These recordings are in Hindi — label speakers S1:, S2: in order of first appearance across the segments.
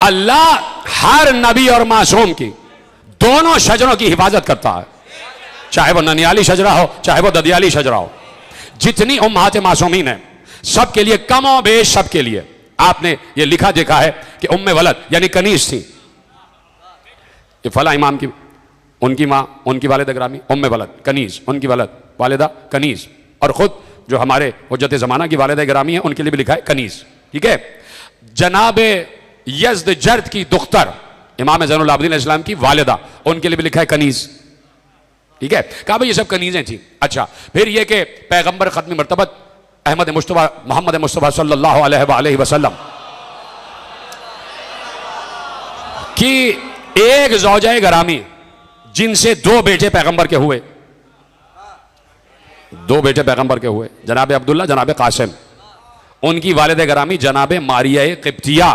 S1: अल्लाह हर नबी और मासूम की दोनों शजरों की हिफाजत करता है, चाहे वो ननियाली शजरा हो चाहे वो ददियाली शजरा हो। जितनी उम्महात मासूमीन है सबके लिए कमो बेश सबके लिए आपने ये लिखा देखा है कि उम्मे वलद यानी कनीज थी। ये फला इमाम की उनकी मां उनकी वालिदा ग्रामी उम्मे वलद कनीज, उनकी वलद वालिदा कनीज, और खुद जो हमारे हुज्जत ज़माना की वालिदा ग्रामी है उनके लिए भी लिखा है कनीज। ठीक है। जनाबे यज़्द जर्द की दुख्तर इमाम ज़ैनुल आबिदीन इस्लाम की वालिदा उनके लिए भी लिखा है कनीज। ठीक है। कहा भाई ये सब कनीजें थी। अच्छा, फिर ये कि पैगंबर खत्मी मर्तबत अहमद मुस्तफा मोहम्मद मुस्तफा सल्लल्लाहु अलैहि वसल्लम की एक ज़ौजाए गरामी जिनसे दो बेटे पैगंबर के हुए, दो बेटे पैगंबर के हुए, जनाब अब्दुल्ला जनाब कासिम, उनकी वालिदा गरामी जनाब मारिया क़िब्तिया,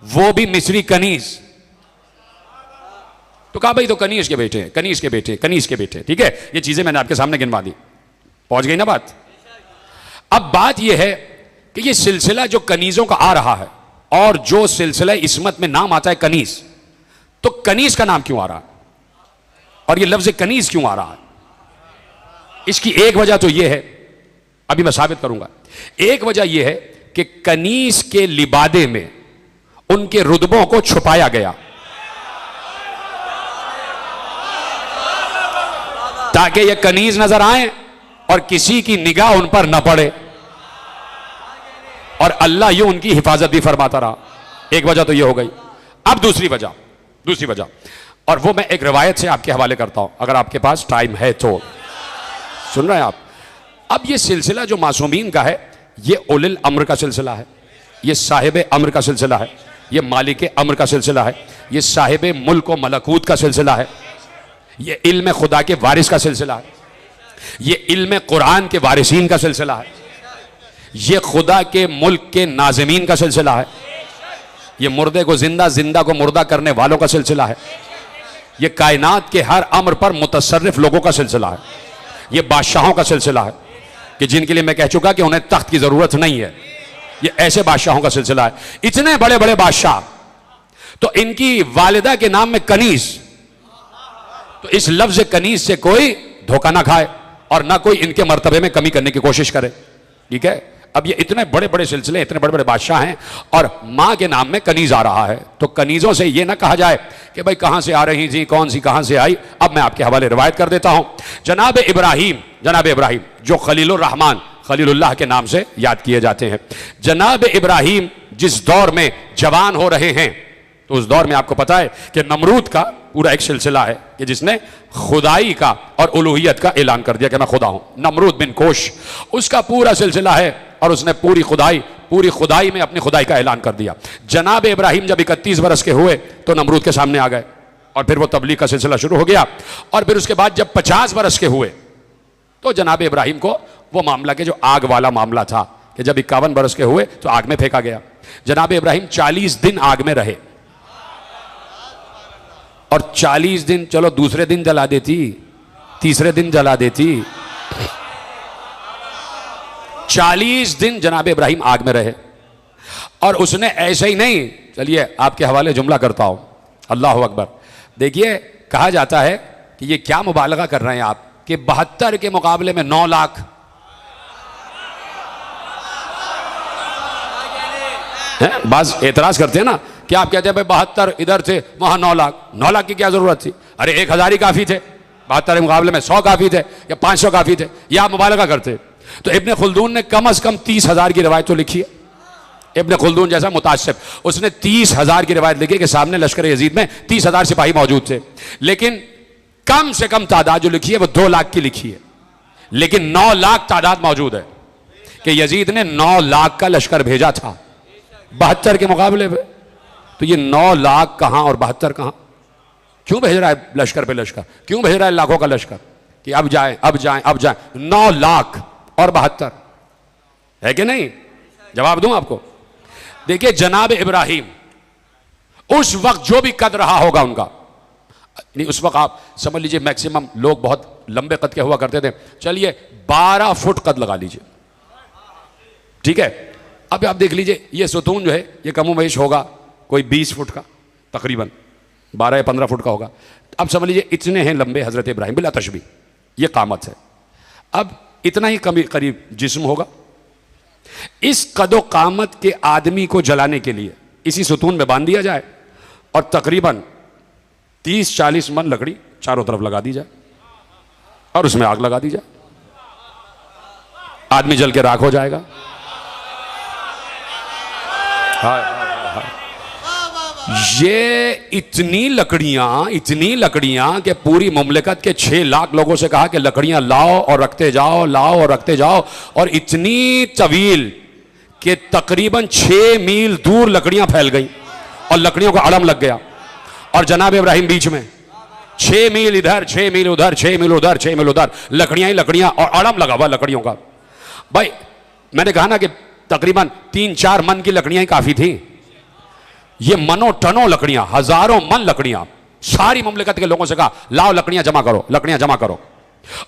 S1: वो भी मिस्री कनीज। तो कहा भाई तो कनीज के बेटे हैं, कनीज के बेटे, कनीज के बेटे। ठीक है। ये चीजें मैंने आपके सामने गिनवा दी। पहुंच गई ना बात। अब बात यह है कि ये सिलसिला जो कनीजों का आ रहा है और जो सिलसिला इस्मत में नाम आता है कनीज, तो कनीज का नाम क्यों आ रहा है और ये लफ्ज कनीज क्यों आ रहा है? इसकी एक वजह तो यह है, अभी मैं साबित करूंगा। एक वजह यह है कि कनीज के लिबादे में उनके रुतबों को छुपाया गया ताकि ये कनीज नजर आए और किसी की निगाह उन पर न पड़े, और अल्लाह यूं उनकी हिफाजत भी फरमाता रहा। एक वजह तो ये हो गई। अब दूसरी वजह, और वो मैं एक रिवायत से आपके हवाले करता हूं अगर आपके पास टाइम है तो। सुन रहे हैं आप? अब ये सिलसिला जो मासूमीन का है ये उलिल अम्र का सिलसिला है, ये साहिब अम्र का सिलसिला है, ये मालिक अम्र का सिलसिला है, ये साहिब मुल्क व मलकूत का सिलसिला है, ये इल्म खुदा के वारिस का सिलसिला है, ये इल्म कुरान के वारिसीन का सिलसिला है, ये खुदा के मुल्क के नाज़िमीन का सिलसिला है, ये मुर्दे को जिंदा, जिंदा को मुर्दा करने वालों का सिलसिला है, ये कायनात के हर अम्र पर मुतसर्रिफ लोगों का सिलसिला है, ये बादशाहों का सिलसिला है कि जिनके लिए मैं कह चुका कि उन्हें तख्त की जरूरत नहीं है। ये ऐसे बादशाहों का सिलसिला है, इतने बड़े बड़े बादशाह। तो इनकी वालिदा के नाम में कनीज, तो इस लफ्ज कनीज से कोई धोखा ना खाए और ना कोई इनके मर्तबे में कमी करने की कोशिश करे। ठीक है। अब ये इतने बड़े बड़े सिलसिले, इतने बड़े बड़े बादशाह हैं और मां के नाम में कनीज आ रहा है, तो कनीजों से ये ना कहा जाए कि भाई कहां से आ रही थी, कौन सी कहां से आई। अब मैं आपके हवाले रिवायत कर देता हूं। जनाब इब्राहिम जो खलीलुर रहमान, खलीलुल्लाह के नाम से याद किए जाते हैं, जनाब इब्राहिम जिस दौर में जवान हो रहे हैं, तो उस दौर में आपको पता है कि नमरूद का पूरा एक सिलसिला है कि जिसने खुदाई का और उलूहियत का ऐलान कर दिया कि मैं खुदा हूं। नमरूद बिन कोश, उसका पूरा सिलसिला है और उसने पूरी खुदाई में अपनी खुदाई का ऐलान कर दिया। जनाब इब्राहिम जब 31 बरस के हुए तो नमरूद के सामने आ गए और फिर वो तबलीग का सिलसिला शुरू हो गया। और फिर उसके बाद जब 50 बरस के हुए तो जनाब इब्राहिम को वो मामला के जो आग वाला मामला था कि जब 51 बरस के हुए तो आग में फेंका गया। जनाब इब्राहिम 40 दिन आग में रहे, और 40 दिन चलो दूसरे दिन जला देती, तीसरे दिन जला देती, 40 दिन जनाब इब्राहिम आग में रहे। और उसने ऐसे ही नहीं, चलिए आपके हवाले जुमला करता हूं, अल्लाह अकबर। देखिए कहा जाता है कि ये क्या मुबालगा कर रहे हैं आप कि 72 के मुकाबले में 9 लाख है। बाज एतराज करते हैं ना कि आप कहते हैं भाई 72 इधर थे वहां 9 लाख, 9 लाख की क्या जरूरत थी? अरे 1000 ही काफी थे, 72 के मुकाबले में 100 काफी थे या 500 काफी थे, या आप मुबालगा करते। तो इब्ने खुल्दून ने कम से कम 30,000 की रिवायत तो लिखी है। इब्ने खुल्दून जैसा मुतासिब, उसने 30,000 की रिवायत लिखी कि सामने लश्कर यजीद में 30,000 सिपाही मौजूद थे, लेकिन कम से कम तादाद जो लिखी है वो 2 लाख की लिखी है, लेकिन 9 लाख तादाद मौजूद है कि यजीद ने 9 लाख का लश्कर भेजा था 72 के मुकाबले में। तो ये 9 लाख कहां और 72 कहां? क्यों भेज रहा है लश्कर पे लश्कर? क्यों भेज रहा है लाखों का लश्कर कि अब जाएं अब जाएं अब जाएं? 9 लाख और 72 है कि नहीं? जवाब दूं आपको। देखिए जनाब इब्राहिम उस वक्त जो भी कद रहा होगा उनका, नहीं उस वक्त आप समझ लीजिए मैक्सिमम लोग बहुत लंबे कद के हुआ करते थे, चलिए 12 फुट कद लगा लीजिए, ठीक है। अब आप देख लीजिए ये सुतून जो है ये कमोवेश होगा कोई 20 फुट का, तकरीबन 12 या 15 फुट का होगा। अब समझ लीजिए इतने हैं लंबे हजरत इब्राहिम बिला तशबी, ये कामत है। अब इतना ही करीब जिस्म होगा। इस कदो कामत के आदमी को जलाने के लिए इसी सुतून में बांध दिया जाए और तकरीबन 30-40 मन लकड़ी चारों तरफ लगा दी जाए और उसमें आग लगा दी जाए, आदमी जल के राख हो जाएगा। ये इतनी लकड़ियां कि पूरी मुमलिकत के 6 लाख लोगों से कहा कि लकड़ियां लाओ और रखते जाओ, लाओ और रखते जाओ, और इतनी तवील कि तकरीबन 6 मील दूर लकड़ियां फैल गई और लकड़ियों का अड़म लग गया और जनाब इब्राहिम बीच में। 6 मील इधर, 6 मील उधर, 6 मील उधर, 6 मील उधर, लकड़ियां ही लकड़ियां और अड़म लगा हुआ लकड़ियों का। भाई मैंने कहा ना कि तकरीबन 3-4 मन की लकड़ियां ही काफी थी। ये मनों टनों लकड़ियां, हजारों मन लकड़ियां, सारी मुमलिकत के लोगों से कहा लाओ लकड़ियां जमा करो, लकड़ियां जमा करो।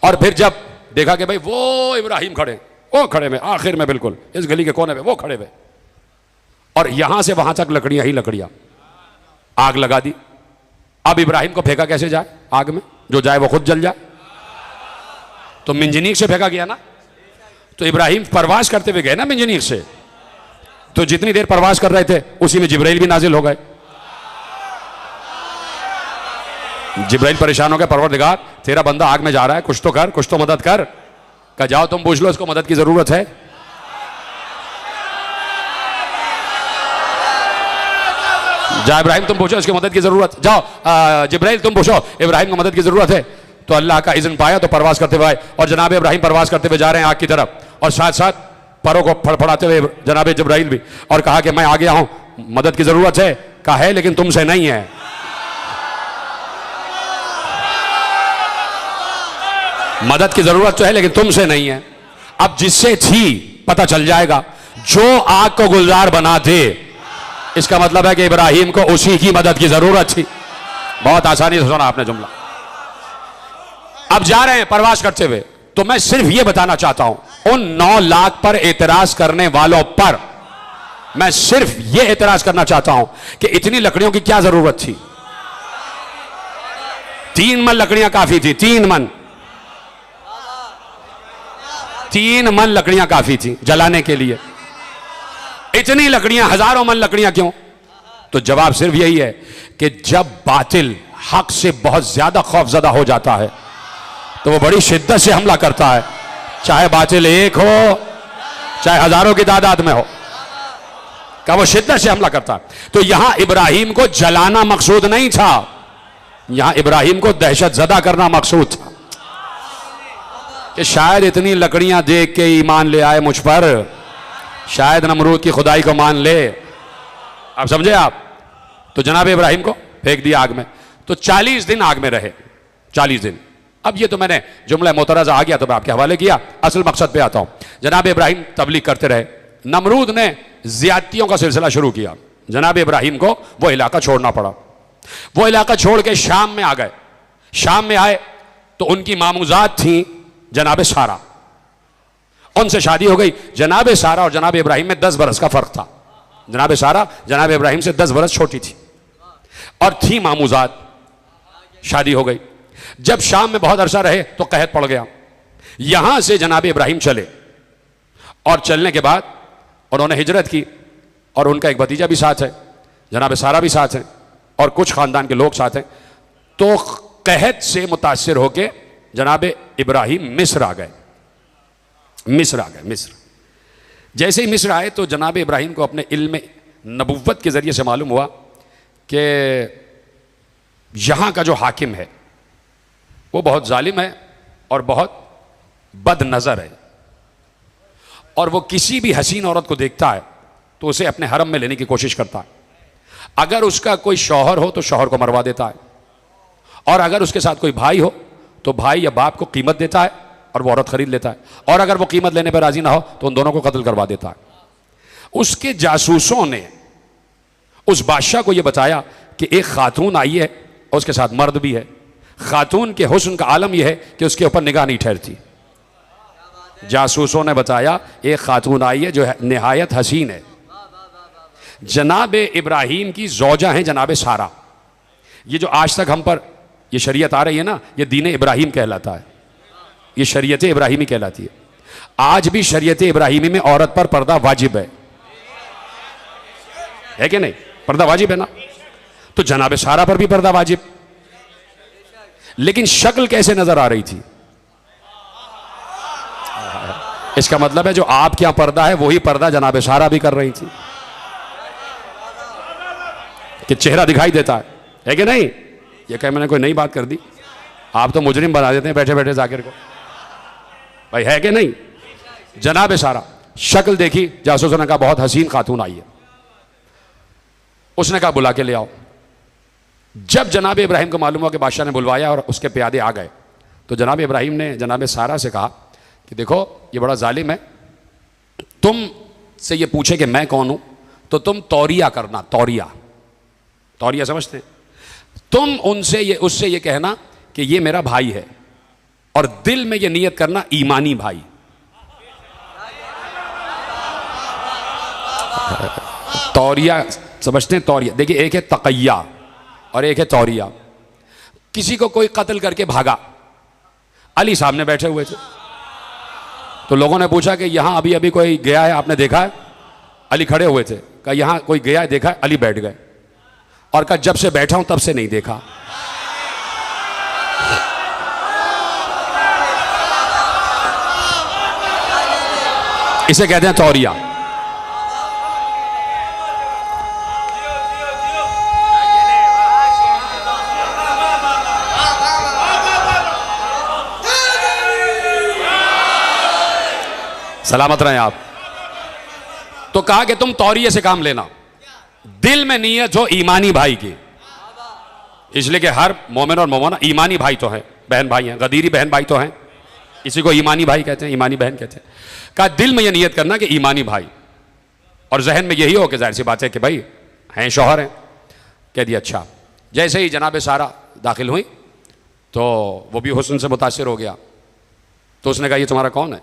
S1: और फिर जब देखा कि भाई वो इब्राहिम खड़े, वो खड़े में आखिर में बिल्कुल इस गली के कोने में वो खड़े हुए, और यहां से वहां तक लकड़ियां ही लकड़ियां, आग लगा दी। अब इब्राहिम को फेंका कैसे जाए आग में, जो जाए वो खुद जल जाए। तो मिंजनीक से फेंका गया ना, तो इब्राहिम परवास करते हुए गए ना मिंजनीक से, तो जितनी देर परवास कर रहे थे उसी में जिब्राइल भी नाजिल हो गए। जिब्राइल परेशान हो गए, परवरदिगार तेरा बंदा आग में जा रहा है, कुछ तो कर, कुछ तो मदद कर। कहा जाओ तुम पूछ लो इसको मदद की जरूरत है। जा इब्राहिम तुम पूछो इसकी मदद की जरूरत, जाओ जिब्राइल तुम पूछो इब्राहिम को मदद की जरूरत है। तो अल्लाह का इज़्न पाया तो परवास करते हुए आए और जनाब इब्राहिम परवास करते हुए जा रहे हैं आग की तरफ, और साथ साथ परों को फड़फड़ाते हुए जनाब जिब्राइल भी, और कहा कि मैं आ गया हूं, मदद की जरूरत है। कहा है लेकिन तुमसे नहीं है। मदद की जरूरत तो है लेकिन तुमसे नहीं है। अब जिससे थी पता चल जाएगा, जो आग को गुलजार बना दे, इसका मतलब है कि इब्राहिम को उसी की मदद की जरूरत थी। बहुत आसानी से सुना आपने जुमला। अब जा रहे हैं परवास करते हुए, तो मैं सिर्फ यह बताना चाहता हूं उन 9 लाख पर एतराज करने वालों पर, मैं सिर्फ यह एतराज करना चाहता हूं कि इतनी लकड़ियों की क्या जरूरत थी। 3 मन लकड़ियां काफी थी, 3 मन, 3 मन लकड़ियां काफी थी जलाने के लिए। इतनी लकड़ियां, हजारों मन लकड़ियां क्यों? तो जवाब सिर्फ यही है कि जब बातिल हक से बहुत ज्यादा खौफजदा हो जाता है तो वो बड़ी शिद्दत से हमला करता है, चाहे बातिल एक हो चाहे हजारों की तादाद में हो, का वो शिद्दत से हमला करता है। तो यहां इब्राहिम को जलाना मकसूद नहीं था, यहां इब्राहिम को दहशत जदा करना मकसूद था कि शायद इतनी लकड़ियां देख के ईमान ले आए मुझ पर, शायद नमरूद की खुदाई को मान ले। आप समझे आप? तो जनाब इब्राहिम को फेंक दिया आग में। तो 40 दिन आग में रहे, 40 दिन। अब ये तो मैंने जुमला मोतरज़ा आ गया तो मैं आपके हवाले किया, असल मकसद पे आता हूं। जनाब इब्राहिम तबलीग करते रहे, नमरूद ने ज्यादतियों का सिलसिला शुरू किया, जनाब इब्राहिम को वो इलाका छोड़ना पड़ा। वो इलाका छोड़ के शाम में आ गए। शाम में आए तो उनकी मामूजात थी जनाब सारा, उनसे शादी हो गई। जनाब सारा और जनाब इब्राहिम में 10 बरस का फर्क था। जनाब सारा जनाब इब्राहिम से 10 बरस छोटी थी और थी मामूजात, शादी हो गई। जब शाम में बहुत अरसा रहे तो कहत पड़ गया। यहां से जनाब इब्राहिम चले और चलने के बाद उन्होंने हिजरत की और उनका एक भतीजा भी साथ है, जनाब सारा भी साथ है और कुछ खानदान के लोग साथ हैं। तो कहत से मुतासिर होके जनाब इब्राहिम मिस्र आ गए। मिस्र जैसे ही मिस्र आए तो जनाब इब्राहिम को अपने इल्म नबुव्वत के जरिए से मालूम हुआ कि यहां का जो हाकिम है वो बहुत जालिम है और बहुत बद नजर है, और वो किसी भी हसीन औरत को देखता है तो उसे अपने हरम में लेने की कोशिश करता है। अगर उसका कोई शौहर हो तो शौहर को मरवा देता है, और अगर उसके साथ कोई भाई हो तो भाई या बाप को कीमत देता है और वो औरत खरीद लेता है, और अगर वो कीमत लेने पर राजी ना हो तो उन दोनों को कत्ल करवा देता है। उसके जासूसों ने उस बादशाह को यह बताया कि एक खातून आई है और उसके साथ मर्द भी है। खातून के हुस्न का आलम यह है कि उसके ऊपर निगाह नहीं ठहरती। जासूसों ने बताया एक खातून आई है जो है निहायत हसीन है, जनाब इब्राहिम की जौजा हैं जनाब सारा। ये जो आज तक हम पर ये शरीयत आ रही है ना, ये दीन इब्राहिम कहलाता है, ये शरीयत इब्राहिमी कहलाती है। आज भी शरीयत इब्राहिमी में औरत पर पर्दा वाजिब है कि नहीं? पर्दा वाजिब है ना। तो जनाब सारा पर भी पर्दा वाजिब, लेकिन शक्ल कैसे नजर आ रही थी? इसका मतलब है जो आपके यहां पर्दा है वही पर्दा जनाब सारा भी कर रही थी, कि चेहरा दिखाई देता है कि नहीं? ये कह मैंने कोई नई बात कर दी? आप तो मुजरिम बना देते हैं बैठे बैठे जाकिर को, भाई है कि नहीं? जनाब सारा शक्ल देखी, जासूस ने कहा बहुत हसीन खातून आई है। उसने कहा बुला के ले आओ। जब जनाब इब्राहिम को मालूम हुआ कि बादशाह ने बुलवाया और उसके प्यादे आ गए, तो जनाब इब्राहिम ने जनाब सारा से कहा कि देखो ये बड़ा जालिम है, तुम से ये पूछे कि मैं कौन हूं तो तुम तौरिया करना। तौरिया, तौरिया समझते हैं? तुम उससे ये कहना कि ये मेरा भाई है, और दिल में ये नियत करना ईमानी भाई। तौरिया समझते हैं? तौरिया देखिए, एक है तकैया और एक है तौरिया। किसी को कोई कत्ल करके भागा, अली सामने बैठे हुए थे, तो लोगों ने पूछा कि यहां अभी अभी कोई गया है, आपने देखा है? अली खड़े हुए थे, कहा यहां कोई गया है, देखा है? अली बैठ गए और कहा जब से बैठा हूं तब से नहीं देखा। इसे कहते हैं तौरिया। सलामत रहें आप। तो कहा कि तुम तौरिये से काम लेना, दिल में नीयत हो ईमानी भाई की, इसलिए कि हर मोमिन और मोमिना ईमानी भाई तो हैं, बहन भाई हैं, गदीरी बहन भाई तो हैं, इसी को ईमानी भाई कहते हैं, ईमानी बहन कहते हैं। कहा दिल में यह नियत करना कि ईमानी भाई, और जहन में यही हो कि जाहिर सी बात है कि भाई हैं, शौहर हैं। कह दिया अच्छा। जैसे ही जनाब सारा दाखिल हुई तो वो भी हुस्न से मुतासिर हो गया, तो उसने कहा ये तुम्हारा कौन है?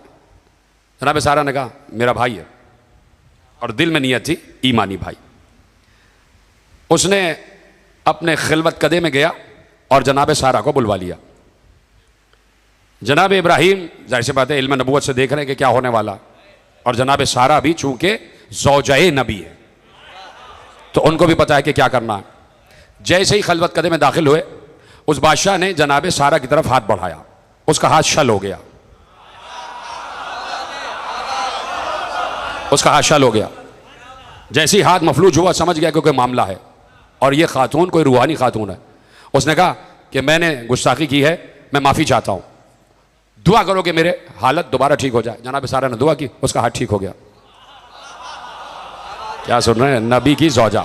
S1: जनाब सारा ने कहा मेरा भाई है, और दिल में नियत थी ईमानी भाई। उसने अपने खिलवत कदे में गया और जनाब सारा को बुलवा लिया। जनाब इब्राहिम जाहिर सी बात है इल्म नबूवत से देख रहे हैं कि क्या होने वाला, और जनाब सारा भी चूंकि ज़ौजाए नबी है तो उनको भी पता है कि क्या करना है। जैसे ही खिलवत कदे में दाखिल हुए, उस बादशाह ने जनाब सारा की तरफ हाथ बढ़ाया, उसका हाथ शल हो गया, उसका हाथ शल हो गया। जैसे ही हाथ मफलूज हुआ, समझ गया कि कोई मामला है और ये खातून कोई रूहानी खातून है। उसने कहा कि मैंने गुस्ताखी की है, मैं माफ़ी चाहता हूँ, दुआ करो कि मेरे हालत दोबारा ठीक हो जाए। जनाब सारा ने दुआ की, उसका हाथ ठीक हो गया। क्या सुन रहे हैं? नबी की ज़ौजा,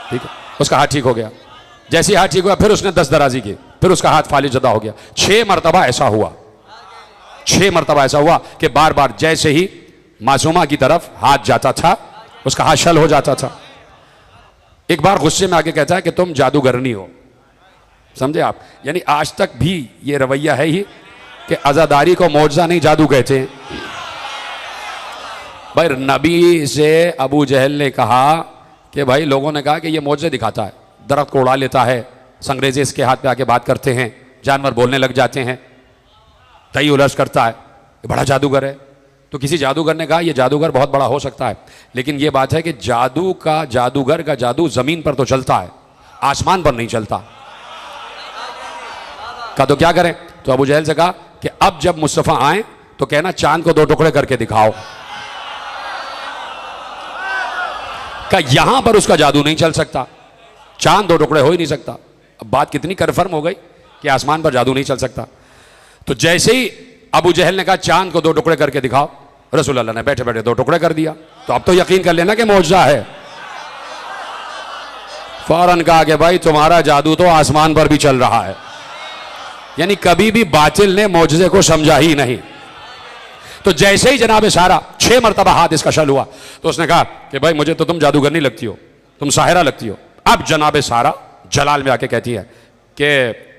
S1: ठीक है, उसका हाथ ठीक हो गया। जैसे ही हाथ ठीक हुआ, फिर उसने 10 दराजी की, फिर उसका हाथ फालिज जदा हो गया। 6 मरतबा ऐसा हुआ, 6 मरतबा ऐसा हुआ कि बार बार जैसे ही मासूमा की तरफ हाथ जाता था, उसका हाथ शल हो जाता था। एक बार गुस्से में आके कहता है कि तुम जादूगरनी हो, समझे आप? यानी आज तक भी ये रवैया है ही कि अज़ादारी को मौजज़ा नहीं जादू कहते हैं। भाई नबी से अबू जहल ने कहा कि भाई लोगों ने कहा कि ये मौजज़े दिखाता है, दरख्त को उड़ा लेता है, संगरेजे इसके हाथ पे आके बात करते हैं, जानवर बोलने लग जाते हैं, तई उलझ करता है, ये बड़ा जादूगर है। तो किसी जादूगर ने कहा ये जादूगर बहुत बड़ा हो सकता है, लेकिन ये बात है कि जादूगर का जादू जमीन पर तो चलता है, आसमान पर नहीं चलता। कहा तो क्या करें? तो अबू जहल से कहा कि अब जब मुस्तफा आए तो कहना चांद को 2 टुकड़े करके दिखाओ। कहा यहां पर उसका जादू नहीं चल सकता, चांद 2 टुकड़े हो ही नहीं सकता। अब बात कितनी कन्फर्म हो गई कि आसमान पर जादू नहीं चल सकता। तो जैसे ही अबू जहल ने कहा चांद को 2 टुकड़े करके दिखाओ, रसूल अल्लाह ने बैठे बैठे 2 टुकड़े कर दिया। तो अब तो यकीन कर लेना कि मौजज़ा है। फौरन कहा कि भाई तुम्हारा जादू तो आसमान पर भी चल रहा है। यानी कभी भी बातिल ने मौजज़े को समझा ही नहीं। तो जैसे ही जनाब सारा 6 मरतबा हाथ इसका शल हुआ, तो उसने कहा कि भाई मुझे तो तुम जादूगर नहीं लगती हो, तुम साहिरा लगती हो। अब जनाब सारा जलाल में आके कहती है कि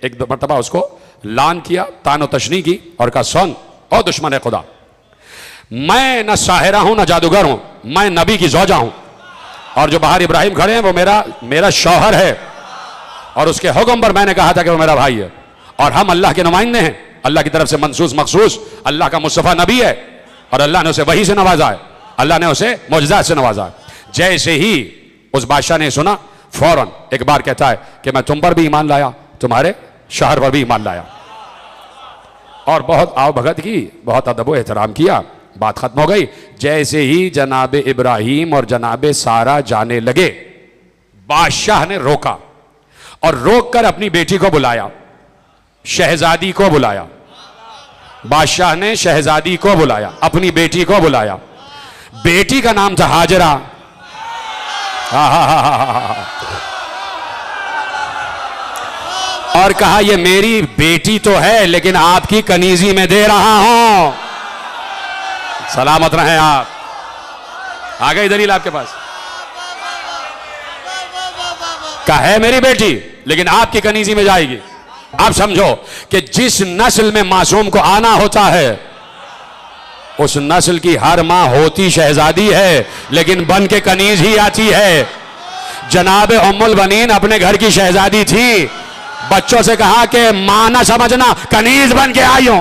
S1: एक मरतबा उसको लान किया, तानो तशनी की, और कहा सुन और दुश्मन खुदा, मैं न साहिरा हूं न जादूगर हूं, मैं नबी की ज़ौजा हूं। और जो बाहर इब्राहिम खड़े हैं वो मेरा शौहर है, और उसके हुक्म पर मैंने कहा था कि वो मेरा भाई है, और हम अल्लाह के नुमाइंदे हैं, अल्लाह की तरफ से मनसूस मखसूस, अल्लाह का मुस्तफा नबी है, और अल्लाह ने उसे वही से नवाजा है, अल्लाह ने उसे मौजज़ात से नवाजा है। जैसे ही उस बादशाह ने सुना, फौरन एक बार कहता है कि मैं तुम पर भी ईमान लाया, तुम्हारे शहर पर भी ईमान लाया, और बहुत आओ भगत की, बहुत अदब एहतराम किया, बात खत्म हो गई। जैसे ही जनाब इब्राहिम और जनाब सारा जाने लगे, बादशाह ने रोका, और रोक कर अपनी बेटी को बुलाया, शहजादी को बुलाया। बादशाह ने शहजादी को बुलाया, अपनी बेटी को बुलाया। बेटी का नाम था हाजरा। और कहा ये मेरी बेटी तो है, लेकिन आपकी कनीजी में दे रहा हूं, सलामत रहें आप। आ गई दलील आपके पास, कहा है मेरी बेटी लेकिन आपकी कनीजी में जाएगी। आप समझो कि जिस नस्ल में मासूम को आना होता है, उस नस्ल की हर मां होती शहजादी है, लेकिन बन के कनीज ही आती है। जनाब उम्मुल बनीन अपने घर की शहजादी थी, बच्चों से कहा कि मां ना समझना, कनीज बन के आई हूं।